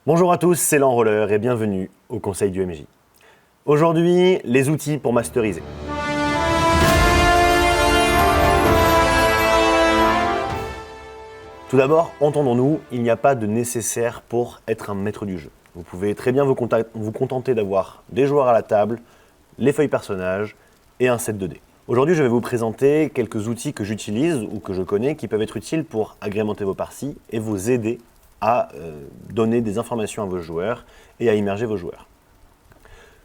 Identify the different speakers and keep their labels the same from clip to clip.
Speaker 1: Bonjour à tous, c'est l'Enrolleur et bienvenue au Conseil du MJ. Aujourd'hui, les outils pour masteriser. Tout d'abord, entendons-nous, il n'y a pas de nécessaire pour être un maître du jeu. Vous pouvez très bien vous contenter d'avoir des joueurs à la table, les feuilles personnages et un set 2D. Aujourd'hui, je vais vous présenter quelques outils que j'utilise ou que je connais qui peuvent être utiles pour agrémenter vos parties et vous aider à donner des informations à vos joueurs et à immerger vos joueurs.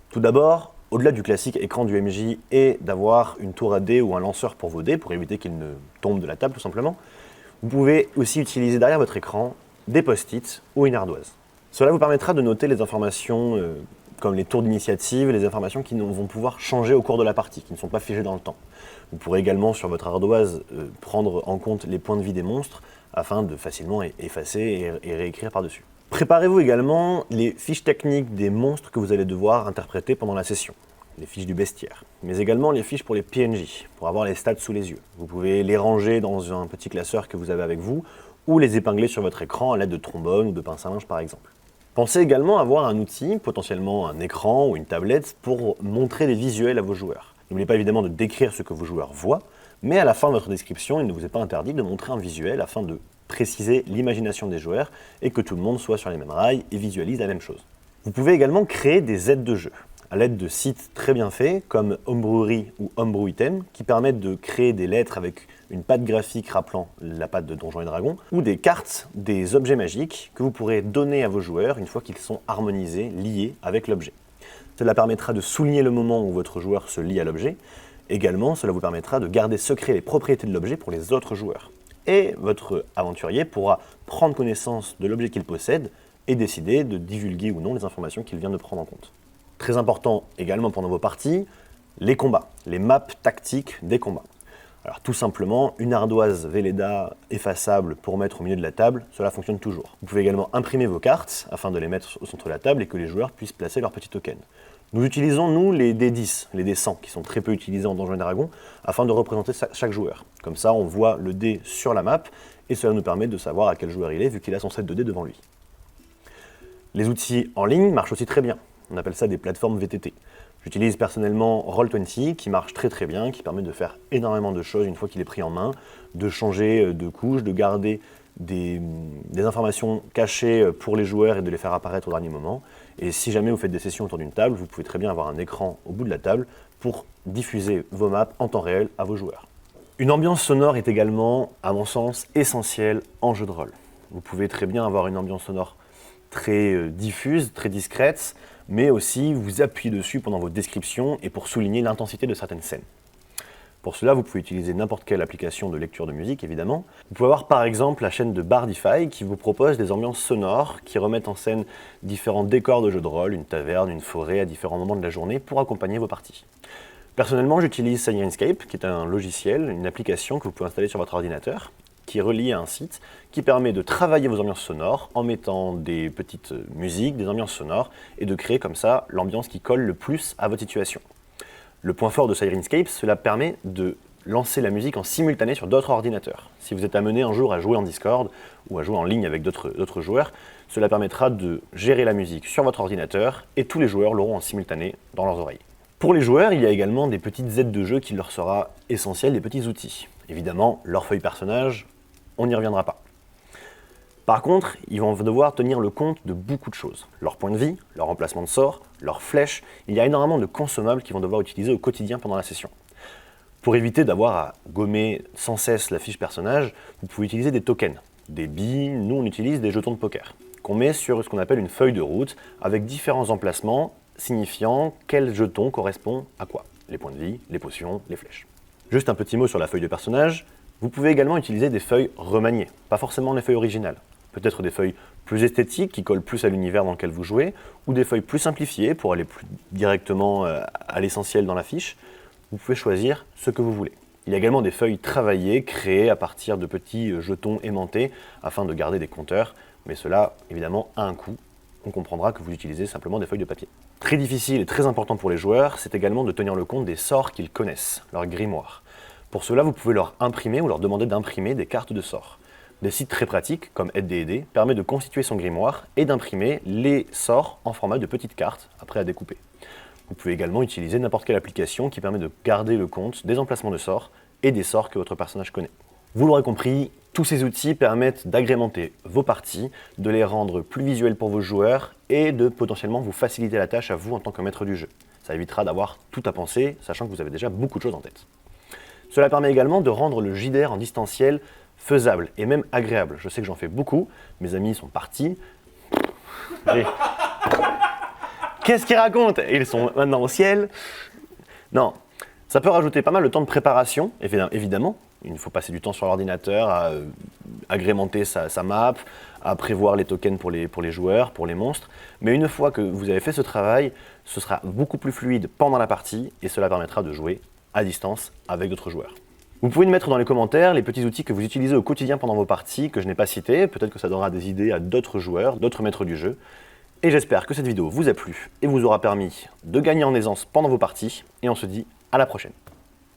Speaker 1: Tout d'abord, au-delà du classique écran du MJ et d'avoir une tour à dés ou un lanceur pour vos dés pour éviter qu'ils ne tombent de la table tout simplement, vous pouvez aussi utiliser derrière votre écran des post-it ou une ardoise. Cela vous permettra de noter les informations comme les tours d'initiative, les informations qui vont pouvoir changer au cours de la partie, qui ne sont pas figées dans le temps. Vous pourrez également sur votre ardoise prendre en compte les points de vie des monstres afin de facilement effacer et réécrire par-dessus. Préparez-vous également les fiches techniques des monstres que vous allez devoir interpréter pendant la session, les fiches du bestiaire, mais également les fiches pour les PNJ, pour avoir les stats sous les yeux. Vous pouvez les ranger dans un petit classeur que vous avez avec vous, ou les épingler sur votre écran à l'aide de trombones ou de pince à linge par exemple. Pensez également avoir un outil, potentiellement un écran ou une tablette, pour montrer des visuels à vos joueurs. N'oubliez pas évidemment de décrire ce que vos joueurs voient, mais à la fin de votre description, il ne vous est pas interdit de montrer un visuel afin de préciser l'imagination des joueurs et que tout le monde soit sur les mêmes rails et visualise la même chose. Vous pouvez également créer des aides de jeu à l'aide de sites très bien faits comme Homebrewery ou Homebrew Item qui permettent de créer des lettres avec une patte graphique rappelant la patte de Donjons et Dragons ou des cartes, des objets magiques que vous pourrez donner à vos joueurs une fois qu'ils sont harmonisés, liés avec l'objet. Cela permettra de souligner le moment où votre joueur se lie à l'objet. Également, cela vous permettra de garder secret les propriétés de l'objet pour les autres joueurs. Et votre aventurier pourra prendre connaissance de l'objet qu'il possède et décider de divulguer ou non les informations qu'il vient de prendre en compte. Très important également pendant vos parties, les combats, les maps tactiques des combats. Alors tout simplement, une ardoise Velleda effaçable pour mettre au milieu de la table, cela fonctionne toujours. Vous pouvez également imprimer vos cartes afin de les mettre au centre de la table et que les joueurs puissent placer leurs petits tokens. Nous utilisons, nous, les D10, les D100, qui sont très peu utilisés en Donjons et Dragons, afin de représenter chaque joueur. Comme ça, on voit le dé sur la map, et cela nous permet de savoir à quel joueur il est, vu qu'il a son set de dés devant lui. Les outils en ligne marchent aussi très bien. On appelle ça des plateformes VTT. J'utilise personnellement Roll20, qui marche très très bien, qui permet de faire énormément de choses une fois qu'il est pris en main, de changer de couche, de garder des informations cachées pour les joueurs et de les faire apparaître au dernier moment. Et si jamais vous faites des sessions autour d'une table, vous pouvez très bien avoir un écran au bout de la table pour diffuser vos maps en temps réel à vos joueurs. Une ambiance sonore est également, à mon sens, essentielle en jeu de rôle. Vous pouvez très bien avoir une ambiance sonore très diffuse, très discrète, mais aussi vous appuyer dessus pendant vos descriptions et pour souligner l'intensité de certaines scènes. Pour cela, vous pouvez utiliser n'importe quelle application de lecture de musique, évidemment. Vous pouvez avoir par exemple la chaîne de Bardify qui vous propose des ambiances sonores qui remettent en scène différents décors de jeux de rôle, une taverne, une forêt à différents moments de la journée pour accompagner vos parties. Personnellement, j'utilise Syrinscape, qui est un logiciel, une application que vous pouvez installer sur votre ordinateur, qui est reliée à un site qui permet de travailler vos ambiances sonores en mettant des petites musiques, des ambiances sonores, et de créer comme ça l'ambiance qui colle le plus à votre situation. Le point fort de Syrinscape, cela permet de lancer la musique en simultané sur d'autres ordinateurs. Si vous êtes amené un jour à jouer en Discord ou à jouer en ligne avec d'autres joueurs, cela permettra de gérer la musique sur votre ordinateur et tous les joueurs l'auront en simultané dans leurs oreilles. Pour les joueurs, il y a également des petites aides de jeu qui leur sera essentielles, des petits outils. Évidemment, leur feuille personnage, on n'y reviendra pas. Par contre, ils vont devoir tenir le compte de beaucoup de choses. Leur point de vie, leur emplacement de sort, leurs flèches. Il y a énormément de consommables qu'ils vont devoir utiliser au quotidien pendant la session. Pour éviter d'avoir à gommer sans cesse la fiche personnage, vous pouvez utiliser des tokens, des billes. Nous, on utilise des jetons de poker, qu'on met sur ce qu'on appelle une feuille de route, avec différents emplacements signifiant quel jeton correspond à quoi. Les points de vie, les potions, les flèches. Juste un petit mot sur la feuille de personnage. Vous pouvez également utiliser des feuilles remaniées, pas forcément les feuilles originales. Peut-être des feuilles plus esthétiques qui collent plus à l'univers dans lequel vous jouez, ou des feuilles plus simplifiées pour aller plus directement à l'essentiel dans la fiche. Vous pouvez choisir ce que vous voulez. Il y a également des feuilles travaillées, créées à partir de petits jetons aimantés afin de garder des compteurs, mais cela évidemment a un coût. On comprendra que vous utilisez simplement des feuilles de papier. Très difficile et très important pour les joueurs, c'est également de tenir le compte des sorts qu'ils connaissent, leur grimoire. Pour cela, vous pouvez leur imprimer ou leur demander d'imprimer des cartes de sorts. Des sites très pratiques, comme Aide permet de constituer son grimoire et d'imprimer les sorts en format de petites cartes, après à découper. Vous pouvez également utiliser n'importe quelle application qui permet de garder le compte des emplacements de sorts et des sorts que votre personnage connaît. Vous l'aurez compris, tous ces outils permettent d'agrémenter vos parties, de les rendre plus visuelles pour vos joueurs et de potentiellement vous faciliter la tâche à vous en tant que maître du jeu. Ça évitera d'avoir tout à penser, sachant que vous avez déjà beaucoup de choses en tête. Cela permet également de rendre le JDR en distanciel faisable et même agréable. Je sais que j'en fais beaucoup, mes amis sont partis. Et... Qu'est-ce qu'ils racontent? Ils sont maintenant au ciel. Non, ça peut rajouter pas mal de temps de préparation, évidemment. Il faut passer du temps sur l'ordinateur à agrémenter sa map, à prévoir les tokens pour les joueurs, pour les monstres. Mais une fois que vous avez fait ce travail, ce sera beaucoup plus fluide pendant la partie et cela permettra de jouer à distance avec d'autres joueurs. Vous pouvez nous mettre dans les commentaires les petits outils que vous utilisez au quotidien pendant vos parties, que je n'ai pas cités. Peut-être que ça donnera des idées à d'autres joueurs, d'autres maîtres du jeu. Et j'espère que cette vidéo vous a plu et vous aura permis de gagner en aisance pendant vos parties. Et on se dit à la prochaine.